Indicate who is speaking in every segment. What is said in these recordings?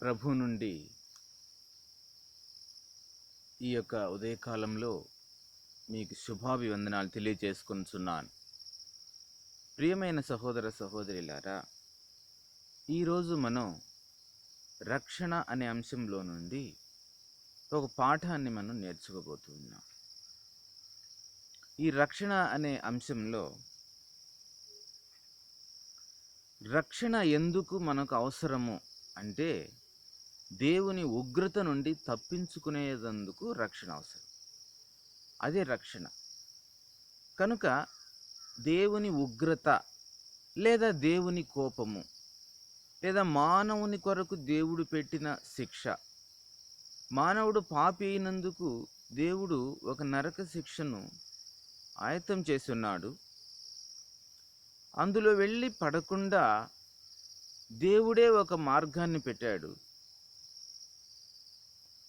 Speaker 1: ప్రభు నుండి ఈ యొక్క ఉదయకాలంలో మీకు శుభాభివందనాలు తెలియజేసుకొనుచున్నాను. ప్రియమైన సహోదర సహోదరులారా, ఈరోజు మనం రక్షణ అనే అంశంలో నుండి ఒక పాఠాన్ని మనం నేర్చుకోబోతున్నాం. ఈ రక్షణ అనే అంశంలో రక్షణ ఎందుకు మనకు అవసరము అంటే, దేవుని ఉగ్రత నుండి తప్పించుకునేందుకు రక్షణ అవసరం. అదే రక్షణ. కనుక దేవుని ఉగ్రత లేదా దేవుని కోపము లేదా మానవుని కొరకు దేవుడు పెట్టిన శిక్ష, మానవుడు పాపి అయినందుకు దేవుడు ఒక నరక శిక్షను ఆయత్తం చేసి ఉన్నాడు. అందులో వెళ్ళి పడకుండా దేవుడే ఒక మార్గాన్ని పెట్టాడు.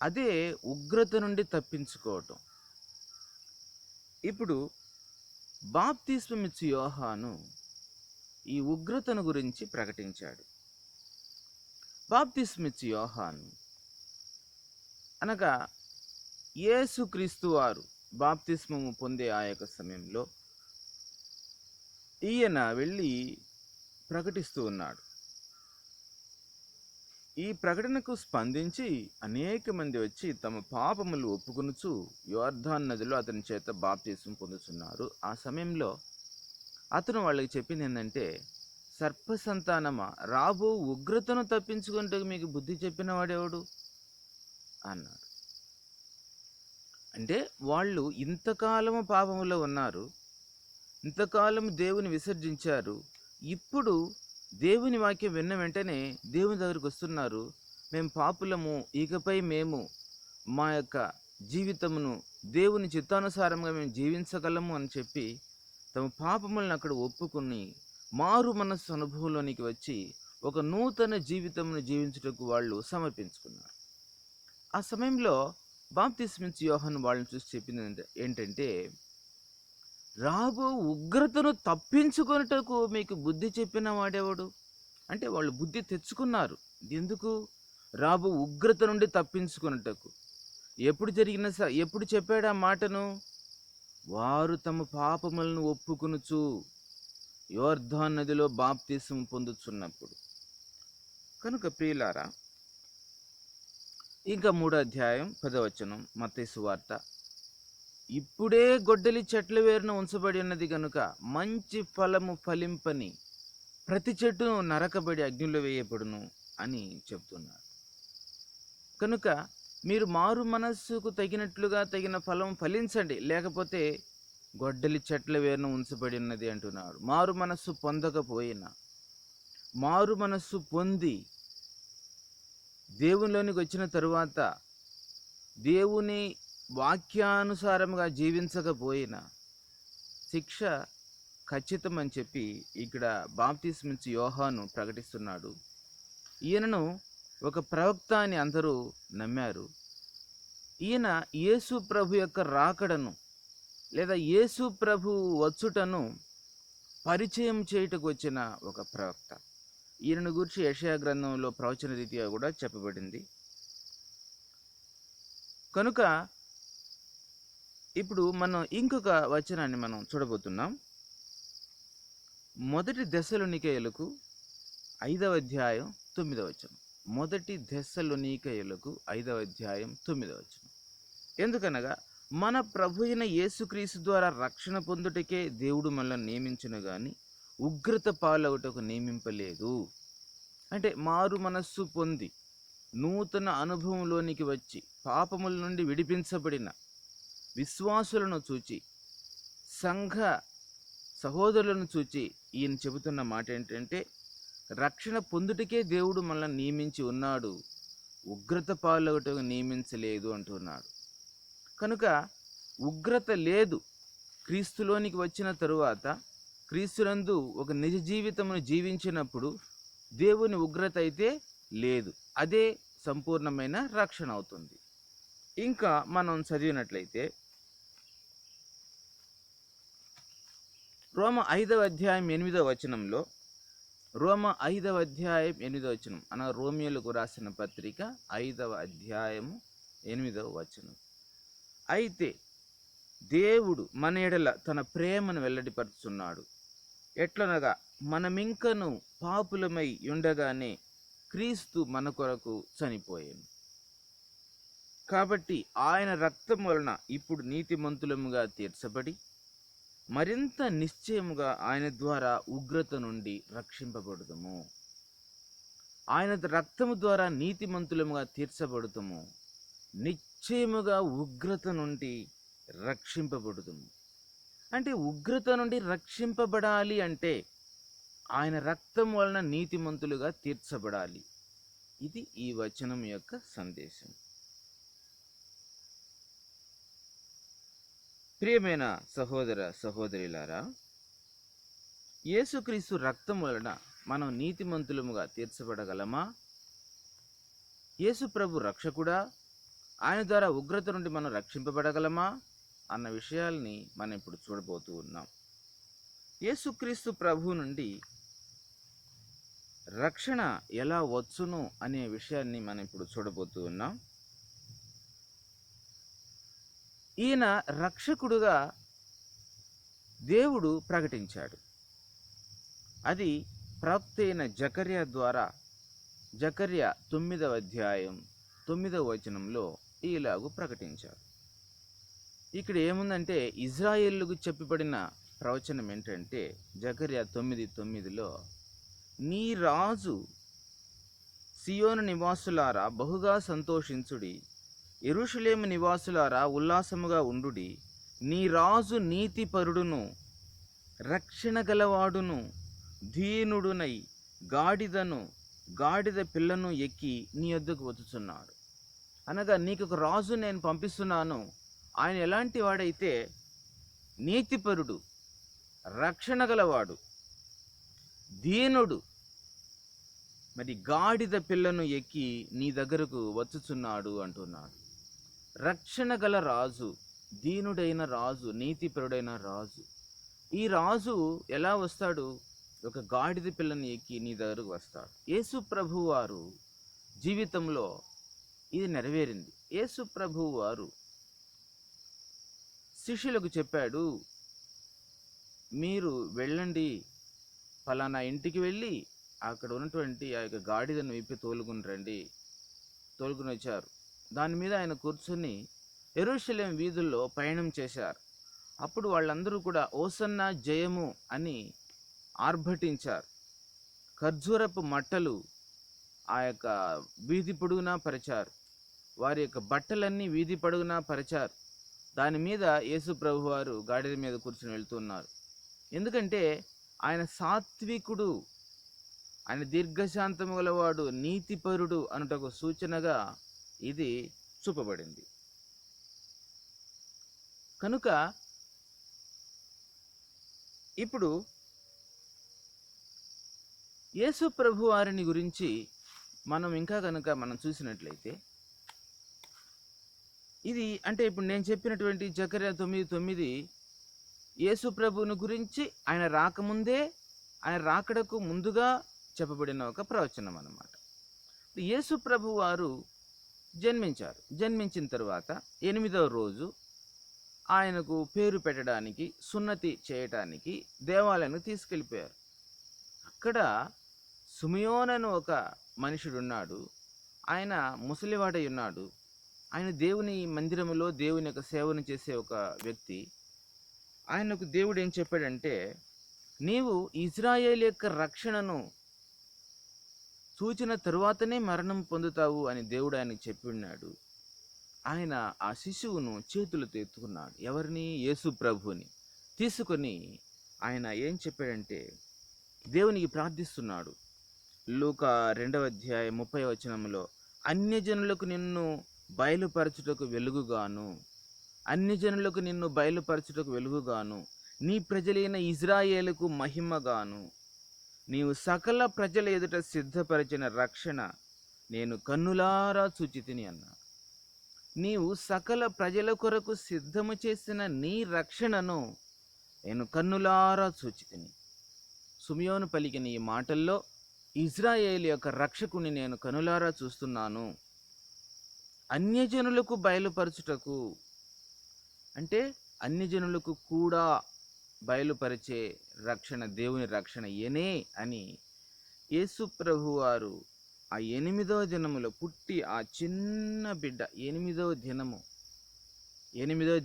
Speaker 1: అదే ఉగ్రత నుండి తప్పించుకోవటం. ఇప్పుడు బాప్తిస్మమిచ్చు యోహాను ఈ ఉగ్రతను గురించి ప్రకటించాడు. బాప్తిస్మమిచ్చు యోహాను అనగా యేసుక్రీస్తు వారు బాప్తిస్మము పొందే ఆ యొక్క సమయంలో ఈయన వెళ్ళి ప్రకటిస్తూ ఉన్నాడు. ఈ ప్రకటనకు స్పందించి అనేక మంది వచ్చి తమ పాపములు ఒప్పుకొనుచు యోర్దాను నదిలో అతని చేత బాప్తిస్మం పొందుతున్నారు. ఆ సమయంలో అతను వాళ్ళకి చెప్పింది ఏంటంటే, సర్ప సంతానమా, రాబో ఉగ్రతను తప్పించుకుంటే మీకు బుద్ధి చెప్పిన వాడెవడు అన్నాడు. అంటే వాళ్ళు ఇంతకాలము పాపములో ఉన్నారు, ఇంతకాలము దేవుని విసర్జించారు. ఇప్పుడు దేవుని వాక్యం విన్న వెంటనే దేవుని దగ్గరికి వస్తున్నారు. మేము పాపులము, ఇకపై మేము మా యొక్క జీవితమును దేవుని చిత్తానుసారంగా మేము జీవించగలము అని చెప్పి తమ పాపములను అక్కడ ఒప్పుకుని మారు మనస్సు అనుభవంలోనికి వచ్చి ఒక నూతన జీవితమును జీవించుటకు వాళ్ళు సమర్పించుకున్నారు. ఆ సమయంలో బాప్తిస్మిచ్చు యోహాను వాళ్ళని చూసి చెప్పింది ఏంటంటే, రాబో ఉగ్రతను తప్పించుకొనుటకు మీకు బుద్ధి చెప్పిన వాడెవడు అంటే, వాళ్ళు బుద్ధి తెచ్చుకున్నారు. ఎందుకు? రాబో ఉగ్రత నుండి తప్పించుకొనుటకు. ఎప్పుడు చెప్పాడు ఆ మాటను? వారు తమ పాపములను ఒప్పుకొనుచు యోర్దాను నదిలో బాప్తిస్మం పొందుచున్నప్పుడు. కనుక ప్రియులారా, ఇంకా 3వ అధ్యాయం 10వ వచనం మత్తయి సువార్త, ఇప్పుడే గొడ్డలి చెట్ల వేరున ఉంచబడి ఉన్నది గనుక మంచి ఫలము ఫలింపని ప్రతి చెట్టును నరకబడి అగ్నిలో వేయబడును అని చెప్తున్నారు. కనుక మీరు మారు మనస్సుకు తగినట్లుగా తగిన ఫలం ఫలించండి, లేకపోతే గొడ్డలి చెట్ల వేరున ఉంచబడి ఉన్నది అంటున్నాడు. మారు మనస్సు పొందకపోయినా, మారు మనస్సు పొంది దేవునిలోనికి వచ్చిన తరువాత దేవుని వాక్యానుసారంగా జీవించకపోయినా శిక్ష ఖచ్చితం అని చెప్పి ఇక్కడ బాప్తిస్మిచ్చు యోహాను ప్రకటిస్తున్నాడు. ఈయనను ఒక ప్రవక్త అని అందరూ నమ్మారు. ఈయన యేసు ప్రభు యొక్క రాకడను లేదా యేసు ప్రభు వచ్చుటను పరిచయం చేయుటకు వచ్చిన ఒక ప్రవక్త. ఈయనను గురించి యెషయా గ్రంథంలో ప్రవచన రీతిగా కూడా చెప్పబడింది. కనుక ఇప్పుడు మనం ఇంకొక వచనాన్ని మనం చూడబోతున్నాం. 1 దెస్సలోనికయులకు 5వ అధ్యాయం 9వ వచనం. 1 దెస్సలోనికయులకు 5వ అధ్యాయం 9వ వచనం. ఎందుకనగా మన ప్రభు అయిన యేసుక్రీస్తు ద్వారా రక్షణ పొందుటకే దేవుడు మనల్ని నియమించును గాని ఉగ్రత పాలవుటకు నియమింపలేదు. అంటే మారు మనస్సు పొంది నూతన అనుభవంలోనికి వచ్చి పాపముల నుండి విడిపించబడిన విశ్వాసులను చూచి, సంఘ సహోదరులను చూచి ఈయన చెబుతున్న మాట ఏంటంటే, రక్షణ పొందుటకే దేవుడు మనల్ని నియమించి ఉన్నాడు, ఉగ్రత పాలవుటకు నియమించలేదు అంటున్నాడు. కనుక ఉగ్రత లేదు. క్రీస్తులోనికి వచ్చిన తరువాత క్రీస్తునందు ఒక నిజ జీవితమును జీవించినప్పుడు దేవుని ఉగ్రత అయితే లేదు. అదే సంపూర్ణమైన రక్షణ అవుతుంది. ఇంకా మనం చదివినట్లయితే రోమ 5వ అధ్యాయం 8వ వచనంలో రోమ 5వ అధ్యాయం 8వ వచనం, అనగా రోమియోలకు రాసిన పత్రిక 5వ అధ్యాయము 8వ వచనం. అయితే దేవుడు మన ఎడల తన ప్రేమను వెల్లడిపరుచున్నాడు. ఎట్లనగా మనమింకను పాపులమై ఉండగానే క్రీస్తు మన కొరకు చనిపోయాను. కాబట్టి ఆయన రక్తం వలన ఇప్పుడు నీతిమంతులముగా తీర్చబడి మరింత నిశ్చయముగా ఆయన ద్వారా ఉగ్రత నుండి రక్షింపబడుదుము. ఆయన రక్తము ద్వారా నీతిమంతులముగా తీర్చబడుతాము, నిశ్చయముగా ఉగ్రత నుండి రక్షింపబడుదుము. అంటే ఉగ్రత నుండి రక్షింపబడాలి అంటే ఆయన రక్తం వలన నీతిమంతులుగా తీర్చబడాలి. ఇది ఈ వచనం యొక్క సందేశం. ప్రియమైన సహోదర సహోదరులారా, యేసుక్రీస్తు రక్తం వలన మనం నీతిమంతులముగా తీర్చబడగలమా? యేసు ప్రభు రక్షకుడా? ఆయన ద్వారా ఉగ్రత నుండి మనం రక్షింపబడగలమా అన్న విషయాల్ని మనం ఇప్పుడు చూడబోతూ ఉన్నాం. యేసుక్రీస్తు ప్రభు నుండి రక్షణ ఎలా వచ్చును అనే విషయాన్ని మనం ఇప్పుడు చూడబోతూ ఉన్నాం. ఈయన రక్షకుడుగా దేవుడు ప్రకటించాడు. అది ప్రవక్త అయిన జకర్యా ద్వారా, జకర్యా 9వ అధ్యాయం 9వ వచనంలో ఇలాగూ ప్రకటించారు. ఇక్కడ ఏముందంటే, ఇజ్రాయేలుకు చెప్పబడిన ప్రవచనం ఏంటంటే, జకర్యా 9:9లో, నీ రాజు సియోను నివాసులారా బహుగా సంతోషించుడి, యెరూషలేము నివాసులారా ఉల్లాసముగా ఉండుడి. నీ రాజు నీతిపరుడును రక్షణ గలవాడును దీనుడునై గాడిద పిల్లను ఎక్కి నీ యొద్దకు వచ్చుచున్నాడు. అనగా నీకు ఒక రాజు నేను పంపిస్తున్నాను. ఆయన ఎలాంటి వాడైతే నీతిపరుడు, రక్షణ గలవాడు, దీనుడు, మరి గాడిద పిల్లను ఎక్కి నీ దగ్గరకు వచ్చుచున్నాడు అంటున్నాడు. రక్షణ గల రాజు, దీనుడైన రాజు, నీతిపరుడైన రాజు. ఈ రాజు ఎలా వస్తాడు? ఒక గాడిద పిల్లని ఎక్కి నీ దగ్గరకు వస్తాడు. యేసు ప్రభు వారు జీవితంలో ఇది నెరవేరింది. యేసు ప్రభు వారు శిష్యులకు చెప్పాడు, మీరు వెళ్ళండి, ఫలానా ఇంటికి వెళ్ళి అక్కడ ఉన్నటువంటి ఆ యొక్క గాడిదను విప్పి తోలుకుని వచ్చారు. దాని మీద ఆయన కూర్చొని యెరూషలేము వీధుల్లో పయనం చేశారు. అప్పుడు వాళ్ళందరూ కూడా ఓసన్నా జయము అని ఆర్భటించారు. ఖర్జూరపు మట్టలు ఆ యొక్క వీధి పొడుగునా పరిచారు. వారి యొక్క బట్టలన్నీ వీధి పొడుగునా పరిచారు. దాని మీద యేసు ప్రభు వారు గాడిద మీద కూర్చొని వెళ్తున్నారు. ఎందుకంటే ఆయన సాత్వికుడు, ఆయన దీర్ఘశాంతము గలవాడు, నీతిపరుడు అనుటకు సూచనగా ఇది చూపబడింది. కనుక ఇప్పుడు యేసు ప్రభు వారిని గురించి మనం ఇంకా కనుక మనం చూసినట్లయితే, ఇది అంటే ఇప్పుడు నేను చెప్పినటువంటి జకర్యా 9:9 యేసు ప్రభువుని గురించి ఆయన రాకముందే, ఆయన రాకడకు ముందుగా చెప్పబడిన ఒక ప్రవచనం అన్నమాట. యేసు ప్రభు వారు జన్మించారు. జన్మించిన తర్వాత 8వ రోజు ఆయనకు పేరు పెట్టడానికి, సున్నతి చేయటానికి దేవాలయానికి తీసుకెళ్ళిపోయారు. అక్కడ సిమియోను ఒక మనుషుడు ఉన్నాడు. ఆయన ముసలివాడై ఉన్నాడు. ఆయన దేవుని మందిరములో దేవుని యొక్క సేవను చేసే ఒక వ్యక్తి. ఆయనకు దేవుడు ఏం చెప్పాడంటే, నీవు ఇజ్రాయేల్ యొక్క రక్షణను చూచిన తరువాతనే మరణం పొందుతావు అని దేవుడు ఆయనకు చెప్పి ఉన్నాడు. ఆయన ఆ శిశువును చేతులతో ఎత్తుకున్నాడు. ఎవరిని? యేసు ప్రభుని తీసుకొని ఆయన ఏం చెప్పాడంటే, దేవునికి ప్రార్థిస్తున్నాడు. లూకా 2వ అధ్యాయం 30వ వచనంలో, అన్యజనులకు నిన్ను బయలుపరచుటకు వెలుగుగాను, నీ ప్రజలైన ఇజ్రాయేలుకు మహిమగాను, నీవు సకల ప్రజల ఎదుట సిద్ధపరిచిన రక్షణ నేను కన్నులారా చూచితిని అన్నాడు. నీవు సకల ప్రజల కొరకు సిద్ధము చేసిన నీ రక్షణను నేను కన్నులారా చూచితిని. సిమియోను పలికిన ఈ మాటల్లో ఇజ్రాయేల్ యొక్క రక్షకుని నేను కనులారా చూస్తున్నాను. అన్యజనులకు బయలుపరచుటకు, అంటే అన్యజనులకు కూడా బయలుపరిచే రక్షణ, దేవుని రక్షణ ఈయనే అని యేసు ప్రభువారు ఆ 8వ దినములో పుట్టి, ఆ చిన్న బిడ్డ 8వ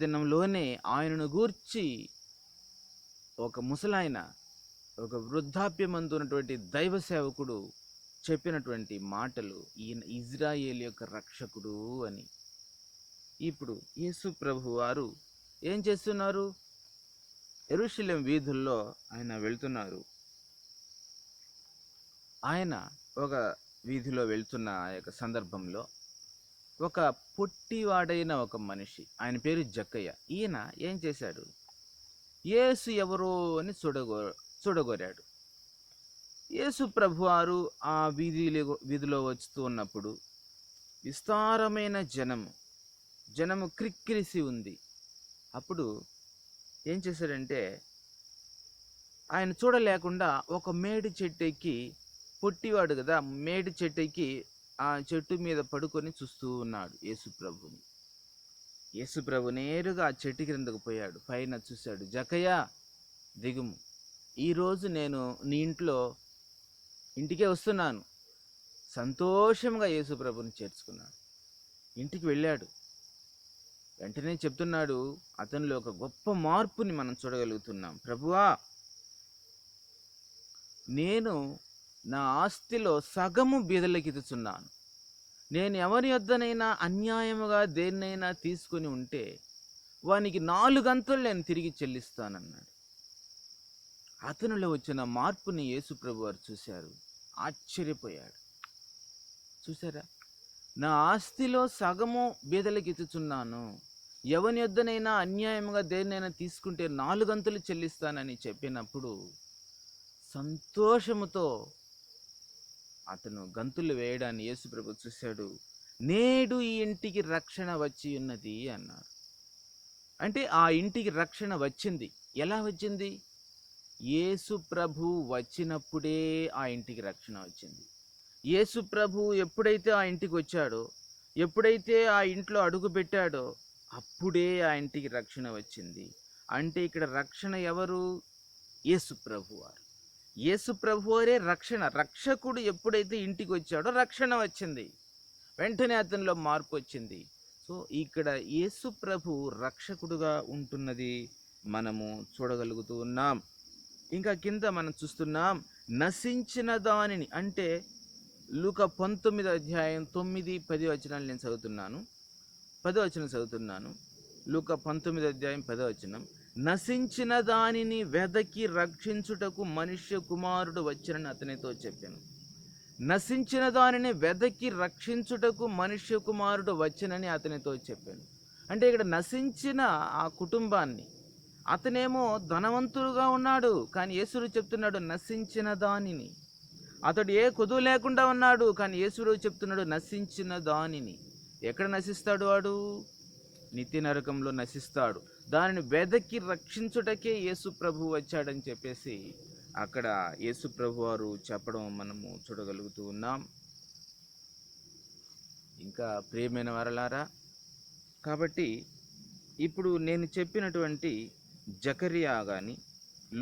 Speaker 1: దినంలోనే ఆయనను గూర్చి ఒక ముసలాయన, ఒక వృద్ధాప్యమందున్నటువంటి దైవ సేవకుడు చెప్పినటువంటి మాటలు, ఈయన ఇజ్రాయేల్ యొక్క రక్షకుడు అని. ఇప్పుడు యేసు ప్రభు వారు ఏం చేస్తున్నారు? యెరూషలేం వీధుల్లో ఆయన వెళ్తున్నారు. ఆయన ఒక వీధిలో వెళ్తున్న ఆ యొక్క సందర్భంలో ఒక పొట్టివాడైన ఒక మనిషి, ఆయన పేరు జక్కయ్య, ఈయన ఏం చేశాడు? యేసు ఎవరో అని చూడగోరాడు. యేసు ప్రభువారు ఆ వీధిలో వస్తూ ఉన్నప్పుడు విస్తారమైన జనము క్రిక్కిరిసి ఉంది. అప్పుడు ఏం చేశాడంటే, ఆయన చూడలేకుండా ఒక మేడి చెట్టు ఎక్కి, పొట్టివాడు కదా, మేడి చెట్టు ఎక్కి ఆ చెట్టు మీద పడుకొని చూస్తూ ఉన్నాడు యేసుప్రభుని. యేసుప్రభు నేరుగా ఆ చెట్టు క్రిందకు పోయాడు, పైన చూశాడు. జక్కయ్య దిగుము, ఈరోజు నేను నీ ఇంటికే వస్తున్నాను. సంతోషంగా యేసుప్రభుని చేర్చుకున్నాడు. ఇంటికి వెళ్ళాడు. వెంటనే చెప్తున్నాడు, అతనిలో ఒక గొప్ప మార్పుని మనం చూడగలుగుతున్నాం. ప్రభువా, నేను నా ఆస్తిలో సగము బీదలకు ఇచ్చుచున్నాను. నేను ఎవరి యొద్దనైనా అన్యాయముగా దేన్నైనా తీసుకుని ఉంటే వానికి 4 అంతలు నేను తిరిగి చెల్లిస్తానన్నాడు. అతనిలో వచ్చిన మార్పుని యేసుప్రభు వారు చూశారు, ఆశ్చర్యపోయాడు. చూసారా? నా ఆస్తిలో సగము బీదలకు ఇచ్చుచున్నాను, ఎవని యొద్దనైనా అన్యాయముగా దేన్నైనా తీసుకుంటే 4 అంతలు చెల్లిస్తానని చెప్పినప్పుడు సంతోషముతో అతను గంతులు వేయడాన్ని యేసుప్రభు చూశాడు. నేడు ఈ ఇంటికి రక్షణ వచ్చి ఉన్నది అన్నారు. అంటే ఆ ఇంటికి రక్షణ వచ్చింది. ఎలా వచ్చింది? యేసు ప్రభు వచ్చినప్పుడే ఆ ఇంటికి రక్షణ వచ్చింది. యేసు ప్రభు ఎప్పుడైతే ఆ ఇంటికి వచ్చాడో, ఎప్పుడైతే ఆ ఇంట్లో అడుగు పెట్టాడో, అప్పుడే ఆ ఇంటికి రక్షణ వచ్చింది. అంటే ఇక్కడ రక్షణ ఎవరు? యేసు ప్రభు వారు. యేసు ప్రభు వారే రక్షణ. రక్షకుడు ఎప్పుడైతే ఇంటికి వచ్చాడో రక్షణ వచ్చింది, వెంటనే అతనిలో మార్పు వచ్చింది. సో ఇక్కడ యేసు ప్రభు రక్షకుడుగా ఉంటున్నది మనము చూడగలుగుతూ ఉన్నాం. ఇంకా కింద మనం చూస్తున్నాం, నశించిన దానిని, అంటే లూకా 19వ అధ్యాయం 9, 10 వచనాలు నేను చదువుతున్నాను. 10వ వచనం చదువుతున్నాను. లూకా 19వ అధ్యాయం 10వ వచనం. నశించిన దానిని వెదకి రక్షించుటకు మనుష్య కుమారుడు వచ్చినని అతనితో చెప్పాను. నశించిన దానిని వెదకి రక్షించుటకు మనుష్య కుమారుడు వచ్చినని అతనితో చెప్పాను. అంటే ఇక్కడ నశించిన ఆ కుటుంబాన్ని, అతనేమో ధనవంతుడుగా ఉన్నాడు, కానీ యేసుడు చెప్తున్నాడు నశించిన దానిని. అతడు ఏ కొదువు లేకుండా ఉన్నాడు, కానీ యేసుడు చెప్తున్నాడు నశించిన దానిని. ఎక్కడ నశిస్తాడు వాడు? నిత్య నరకంలో నశిస్తాడు. దానిని వెదకి రక్షించుటకే యేసు ప్రభు వచ్చాడని చెప్పేసి అక్కడ యేసు ప్రభు వారు చెప్పడం మనము చూడగలుగుతూ ఉన్నాం. ఇంకా ప్రియమైన వారలారా, కాబట్టి ఇప్పుడు నేను చెప్పినటువంటి జకరియా కానీ,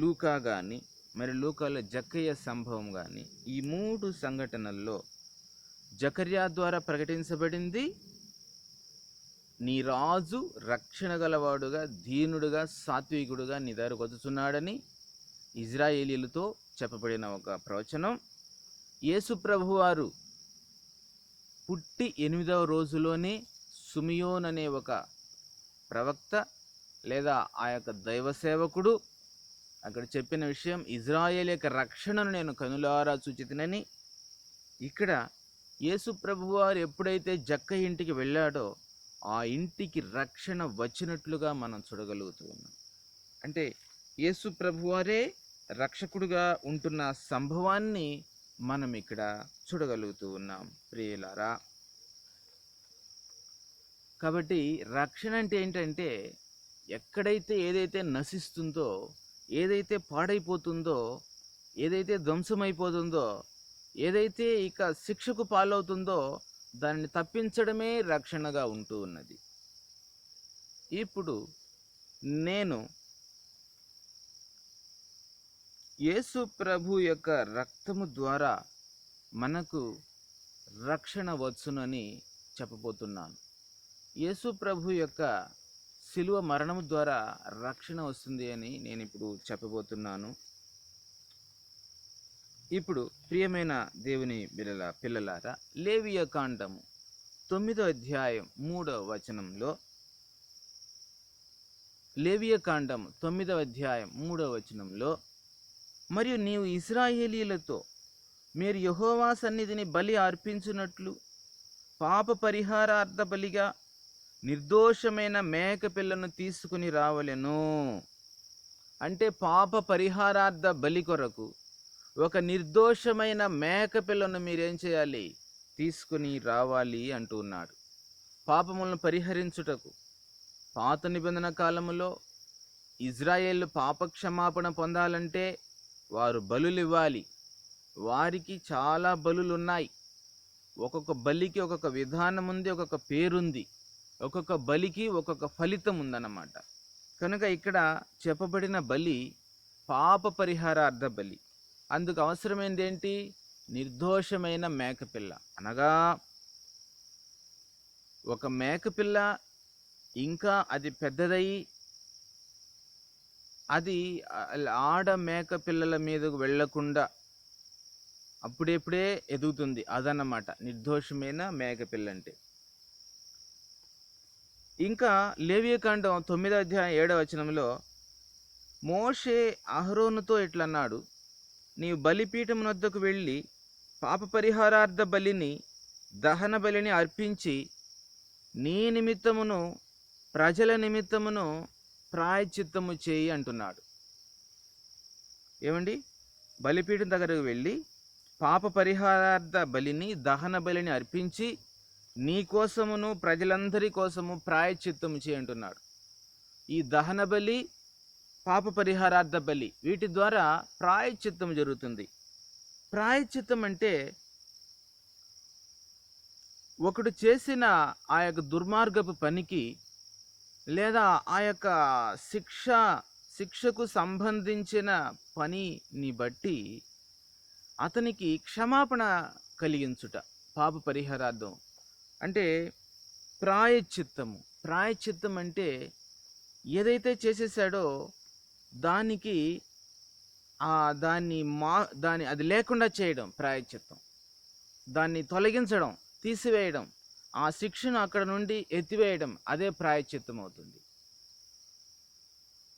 Speaker 1: లూకా కానీ, మరి లూకాలో జక్కయ్య సంభవం కానీ, ఈ 3 సంఘటనల్లో జకరియా ద్వారా ప్రకటించబడింది, నీ రాజు రక్షణ గలవాడుగా, దీనుడుగా, సాత్వికుడుగా నీ దగ్గరకు వచ్చుచున్నాడని ఇజ్రాయేలీలతో చెప్పబడిన ఒక ప్రవచనం. యేసు ప్రభువారు పుట్టి 8వ రోజులోనే సుమియోన్ అనే ఒక ప్రవక్త లేదా ఆ యొక్క దైవ సేవకుడు అక్కడ చెప్పిన విషయం, ఇజ్రాయేల్ యొక్క రక్షణను నేను కనులారా చూచితినని. ఇక్కడ యేసు ప్రభువారు ఎప్పుడైతే జక్కయ్య ఇంటికి వెళ్ళాడో ఆ ఇంటికి రక్షణ వచ్చినట్లుగా మనం చూడగలుగుతూ ఉన్నాం. అంటే యేసు ప్రభువారే రక్షకుడుగా ఉంటున్న సంభవాన్ని మనం ఇక్కడ చూడగలుగుతూ ఉన్నాం ప్రియులారా. కాబట్టి రక్షణ అంటే ఏంటంటే, ఎక్కడైతే ఏదైతే నశిస్తుందో, ఏదైతే పాడైపోతుందో, ఏదైతే ధ్వంసమైపోతుందో, ఏదైతే ఇక శిక్షకు పాలవుతుందో దానిని తప్పించడమే రక్షణగా ఉంటూ ఉన్నది. ఇప్పుడు నేను యేసు ప్రభు యొక్క రక్తము ద్వారా మనకు రక్షణ వచ్చునని చెప్పబోతున్నాను. యేసు ప్రభు యొక్క శిలువ మరణము ద్వారా రక్షణ వస్తుంది అని నేను ఇప్పుడు చెప్పబోతున్నాను. ఇప్పుడు ప్రియమైన దేవుని పిల్లలారా, లేవియ కాండము 9వ అధ్యాయం 3వ వచనంలో, లేవియ కాండము 9వ అధ్యాయం 3వ వచనంలో, మరియు నీవు ఇశ్రాయేలీయులతో మీరు యెహోవా సన్నిధిని బలి అర్పించున్నట్లు పాప పరిహారార్థ బలిగా నిర్దోషమైన మేక పిల్లను తీసుకుని రావలెను. అంటే పాప పరిహారార్థ బలి కొరకు ఒక నిర్దోషమైన మేక పిల్లను మీరేం చేయాలి? తీసుకుని రావాలి అంటూ ఉన్నాడు. పాపములను పరిహరించుటకు పాత నిబంధన కాలములో ఇజ్రాయేలు పాపక్షమాపణ పొందాలంటే వారు బలులు ఇవ్వాలి. వారికి చాలా బలులు ఉన్నాయి. ఒక్కొక్క బలికి ఒక్కొక్క విధానం ఉంది, ఒక్కొక్క పేరుంది, ఒక్కొక్క బలికి ఒక్కొక్క ఫలితం ఉందన్నమాట. కనుక ఇక్కడ చెప్పబడిన బలి పాప పరిహారార్థ బలి. అందుకు అవసరమైనది ఏంటి? నిర్దోషమైన మేకపిల్ల. అనగా ఒక మేకపిల్ల ఇంకా అది పెద్దదయ్యి అది ఆడ మేక పిల్లల మీదకు వెళ్లకుండా అప్పుడెప్పుడే ఎదుగుతుంది. అదన్నమాట నిర్దోషమైన మేకపిల్ల అంటే. ఇంకా లేవియకాండం 9వ అధ్యాయం 7వ వచనంలో మోషే అహరోనుతో ఇట్లన్నాడు, నీవు బలిపీఠం వద్దకు వెళ్ళి పాప పరిహారార్థ బలిని దహన బలిని అర్పించి నీ నిమిత్తమును ప్రజల నిమిత్తమును ప్రాయశ్చిత్తము చేయి అంటున్నాడు. ఏమండి? బలిపీఠం దగ్గరకు వెళ్ళి పాప పరిహారార్థ బలిని దహన బలిని అర్పించి నీ కోసమును ప్రజలందరి కోసము ప్రాయశ్చిత్తము చేయి అంటున్నాడు. ఈ దహన బలి, పాప పరిహారార్థ బలి, వీటి ద్వారా ప్రాయశ్చిత్తం జరుగుతుంది. ప్రాయశ్చిత్తం అంటే ఒకడు చేసిన ఆ యొక్క దుర్మార్గపు పనికి లేదా ఆ యొక్క శిక్షకు సంబంధించిన పనిని బట్టి అతనికి క్షమాపణ కలిగించుట పాప పరిహారార్థం. అంటే ప్రాయశ్చిత్తము. ప్రాయశ్చిత్తం అంటే ఏదైతే చేసేసాడో దానికి దాన్ని అది లేకుండా చేయడం ప్రాయశ్చిత్తం. దాన్ని తొలగించడం, తీసివేయడం, ఆ శిక్షను అక్కడ నుండి ఎత్తివేయడం, అదే ప్రాయశ్చిత్తం అవుతుంది.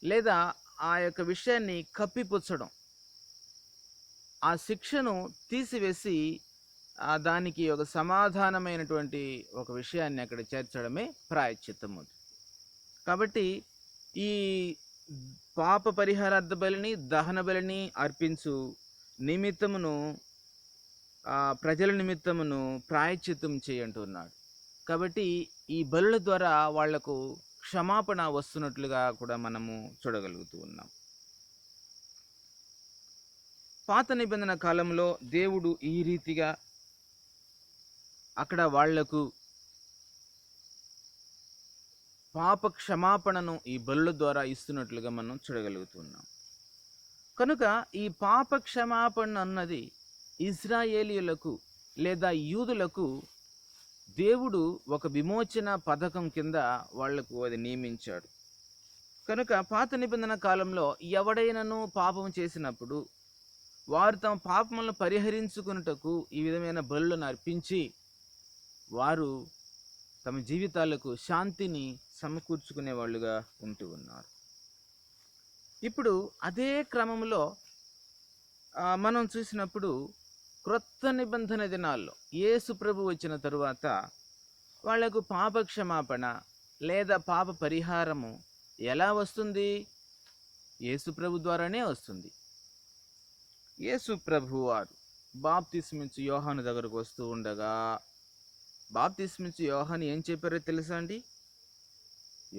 Speaker 1: లేదా ఆ యొక్క విషయాన్ని కప్పిపుచ్చడం, ఆ శిక్షను తీసివేసి దానికి ఒక సమాధానమైనటువంటి ఒక విషయాన్ని అక్కడ చేర్చడమే ప్రాయశ్చిత్తం అవుతుంది. కాబట్టి ఈ పాప పరిహారార్థ బలిని దహన బలిని అర్పించు నిమిత్తమును ప్రజల నిమిత్తమును ప్రాయశ్చిత్తం చేయంటున్నాడు. కాబట్టి ఈ బలుల ద్వారా వాళ్లకు క్షమాపణ వస్తున్నట్లుగా కూడా మనము చూడగలుగుతూ ఉన్నాం. పాత నిబంధన కాలంలో దేవుడు ఈ రీతిగా అక్కడ వాళ్లకు పాప క్షమాపణను ఈ బలుల ద్వారా ఇస్తున్నట్లుగా మనం చూడగలుగుతున్నాం. కనుక ఈ పాప క్షమాపణ అన్నది ఇశ్రాయేలీయులకు లేదా యూదులకు దేవుడు ఒక విమోచన పథకం కింద వాళ్లకు అది నియమించాడు. కనుక పాత నిబంధన కాలంలో ఎవడైనాను పాపం చేసినప్పుడు వారు తమ పాపములను పరిహరించుకున్నటకు ఈ విధమైన బలులను అర్పించి వారు తమ జీవితాలకు శాంతిని సమకూర్చుకునే వాళ్ళుగా ఉంటూ ఉన్నారు. ఇప్పుడు అదే క్రమంలో మనం చూసినప్పుడు క్రొత్త నిబంధన దినాల్లో యేసు ప్రభు వచ్చిన తరువాత వాళ్లకు పాప క్షమాపణ లేదా పాప పరిహారము ఎలా వస్తుంది? యేసు ప్రభు ద్వారానే వస్తుంది. యేసు ప్రభు వారు బాప్తిస్మిచ్చు యోహాను దగ్గరకు వస్తూ ఉండగా బాప్తిస్మిచ్చు యోహాను ఏం చెప్పారో తెలుసా అండి?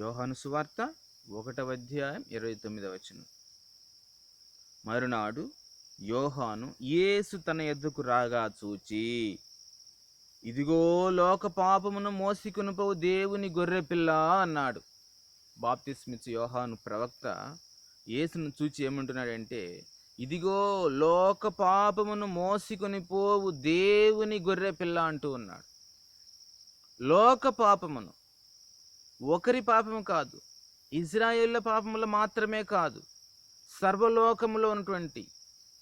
Speaker 1: యోహాను సువార్త 1వ అధ్యాయం 29వ వచనం, మరునాడు యోహాను యేసు తన ఎద్దుకు రాగా చూచి, ఇదిగో లోక పాపమును మోసికొనుపోవు దేవుని గొర్రెపిల్ల అన్నాడు. బాప్తిస్మిచ్చు యోహాను ప్రవక్త యేసును చూచి ఏమంటున్నాడంటే, ఇదిగో లోక పాపమును మోసికొని పోవు దేవుని గొర్రెపిల్ల అంటూ ఉన్నాడు. లోక పాపమును, ఒకరి పాపము కాదు, ఇజ్రాయేళ్ల పాపములు మాత్రమే కాదు, సర్వలోకములో ఉన్నటువంటి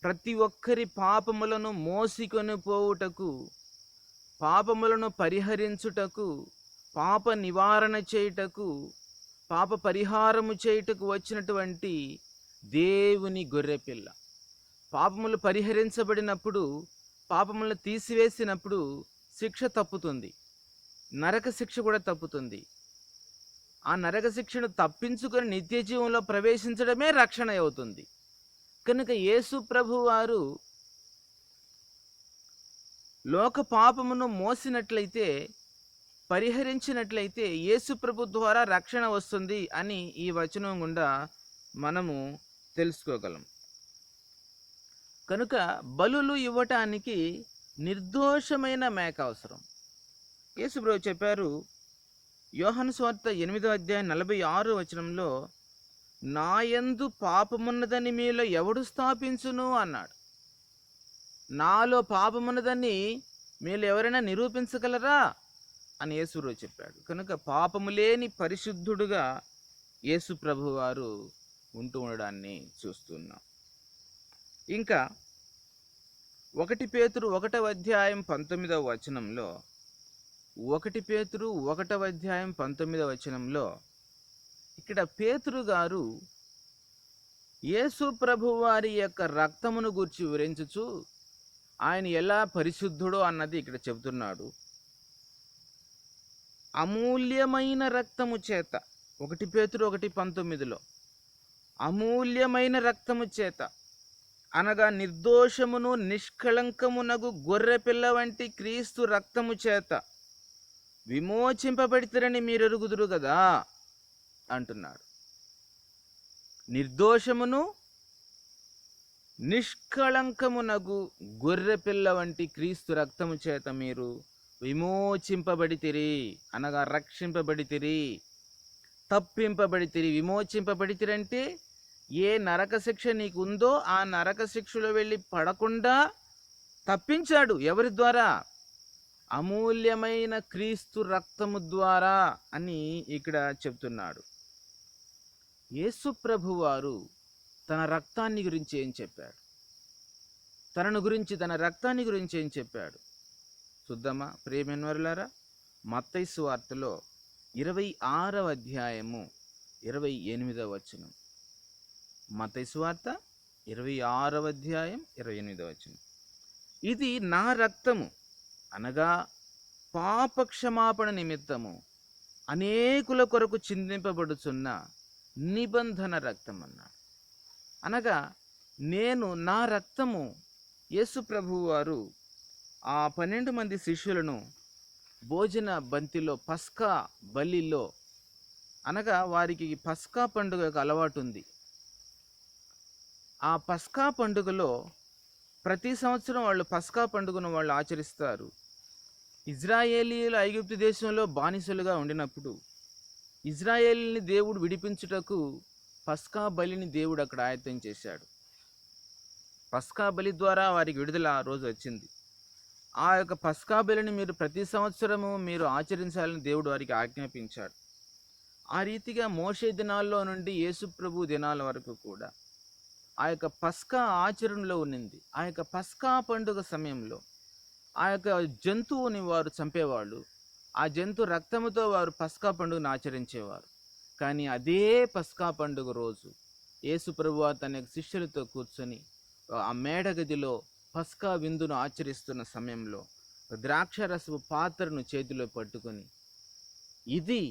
Speaker 1: ప్రతి ఒక్కరి పాపములను మోసికొని పోవుటకు, పాపములను పరిహరించుటకు, పాప నివారణ చేయుటకు, పాప పరిహారము చేయుటకు వచ్చినటువంటి దేవుని గొర్రెపిల్ల. పాపములు పరిహరించబడినప్పుడు, పాపములను తీసివేసినప్పుడు శిక్ష తప్పుతుంది, నరక శిక్ష కూడా తప్పుతుంది. ఆ నరక శిక్షను తప్పించుకొని నిత్య జీవంలో ప్రవేశించడమే రక్షణ అవుతుంది. కనుక యేసు ప్రభు వారు లోక పాపమును మోసినట్లయితే, పరిహరించినట్లయితే యేసు ప్రభు ద్వారా రక్షణ వస్తుంది అని ఈ వచనం గుండా మనము తెలుసుకోగలం. కనుక బలులు ఇవ్వటానికి నిర్దోషమైన మేక అవసరం. యేసు ప్రభు చెప్పారు, యోహాను సువార్త 8వ అధ్యాయం 46వ వచనంలో, నాయందు పాపమున్నదని మీలో ఎవడు స్థాపించును అన్నాడు. నాలో పాపమున్నదని మీలో ఎవరైనా నిరూపించగలరా అని యేసు ప్రభు చెప్పాడు. కనుక పాపము లేని పరిశుద్ధుడుగా యేసు ప్రభు వారు ఉంటూ ఉండడాన్ని చూస్తున్నాం. ఇంకా 1 పేతురు 1వ అధ్యాయం 19వ వచనంలో, 1 పేతురు 1వ అధ్యాయం 19వ వచనంలో ఇక్కడ పేతురు గారు యేసు ప్రభు వారి యొక్క రక్తమును గూర్చి వివరించుచు ఆయన ఎలా పరిశుద్ధుడో అన్నది ఇక్కడ చెబుతున్నాడు. అమూల్యమైన రక్తము చేత, 1 పేతురు 1:19లో, అమూల్యమైన రక్తము చేత అనగా నిర్దోషమును నిష్కళంకమునగు గొర్రెపిల్ల వంటి క్రీస్తు రక్తము చేత విమోచింపబడితరని మీరు ఎరుగుదురు కదా అంటున్నాడు. నిర్దోషమును నిష్కళంకమునగు గొర్రెపిల్ల వంటి క్రీస్తు రక్తము చేత మీరు విమోచింపబడితిరి, అనగా రక్షింపబడితిరి, తప్పింపబడితిరి. విమోచింపబడితిరి అంటే ఏ నరక శిక్ష నీకు ఉందో ఆ నరక శిక్షలో వెళ్ళి పడకుండా తప్పించాడు. ఎవరి ద్వారా? అమూల్యమైన క్రీస్తు రక్తము ద్వారా అని ఇక్కడ చెప్తున్నాడు. యేసు ప్రభు వారు తన రక్తాన్ని గురించి ఏం చెప్పాడు? తన రక్తాన్ని గురించి ఏం చెప్పాడు చూద్దామా ప్రియమైనవారులారా? మత్తయి సువార్తలో 26వ అధ్యాయము 28వ వచనం. మత్తయి సువార్త 26వ అధ్యాయం 28వ వచనం. ఇది నా రక్తము, అనగా పాప క్షమాపణ నిమిత్తము అనేకుల కొరకు చిందింపబడుచున్న నిబంధన రక్తం అన్నాడు. అనగా నేను నా రక్తము, యేసు ప్రభువు వారు ఆ 12 మంది శిష్యులను భోజన బంతిలో, పస్కా బలిలో, అనగా వారికి పస్కా పండుగ యొక్క అలవాటు ఉంది. ఆ పస్కా పండుగలో ప్రతి సంవత్సరం వాళ్ళు పస్కా పండుగను వాళ్ళు ఆచరిస్తారు. ఇజ్రాయేలీయులు ఐగుప్తు దేశంలో బానిసలుగా ఉండినప్పుడు ఇజ్రాయేలీని దేవుడు విడిపించుటకు పస్కా బలిని దేవుడు అక్కడ ఆయత్తం చేశాడు. పస్కా బలి ద్వారా వారికి విడుదల ఆ రోజు వచ్చింది. ఆ యొక్క పస్కా బలిని మీరు ప్రతి సంవత్సరము మీరు ఆచరించాలని దేవుడు వారికి ఆజ్ఞాపించాడు. ఆ రీతిగా మోషే దినాల్లో నుండి యేసు ప్రభు దినాల వరకు కూడా ఆ యొక్క పస్కా ఆచరణలో ఉన్నింది. ఆ యొక్క పస్కా పండుగ సమయంలో ఆ యొక్క జంతువుని వారు చంపేవాళ్ళు. ఆ జంతు రక్తముతో వారు పస్కా పండుగను ఆచరించేవారు. కానీ అదే పస్కా పండుగ రోజు యేసు ప్రభువు తన శిష్యులతో కూర్చొని ఆ మేడగదిలో పస్కా విందును ఆచరిస్తున్న సమయంలో ద్రాక్షరసపు పాత్రను చేతిలో పట్టుకొని, ఇది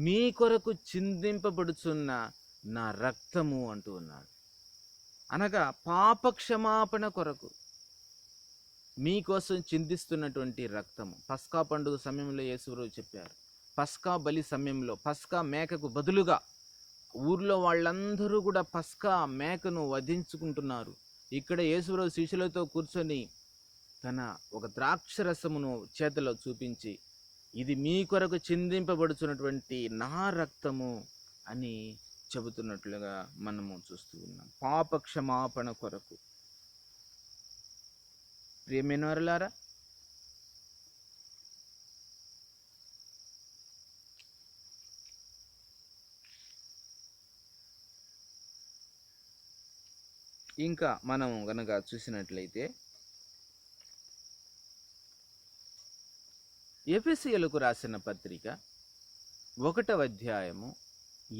Speaker 1: మీ కొరకు చిందింపబడుచున్న నా రక్తము అంటూ ఉన్నాడు. అనగా పాప క్షమాపణ కొరకు మీకోసం చిందిస్తున్నటువంటి రక్తము. పస్కా పండుగ సమయంలో యేసుప్రభు చెప్పారు, పస్కా బలి సమయంలో పస్కా మేకకు బదులుగా ఊర్లో వాళ్ళందరూ కూడా పస్కా మేకను వధించుకుంటున్నారు. ఇక్కడ యేసుప్రభు శిష్యులతో కూర్చొని తన ఒక ద్రాక్షరసమును చేతిలో చూపించి, ఇది మీ కొరకు చిందింపబడుచున్నటువంటి నా రక్తము అని చెబుతున్నట్లుగా మనము చూస్తూ ఉన్నాం. పాప క్షమాపణ కొరకు. ప్రియమైనవారులారా, ఇంకా మనం గనక చూసినట్లయితే ఎఫెసీయులకు రాసిన పత్రిక 1వ అధ్యాయము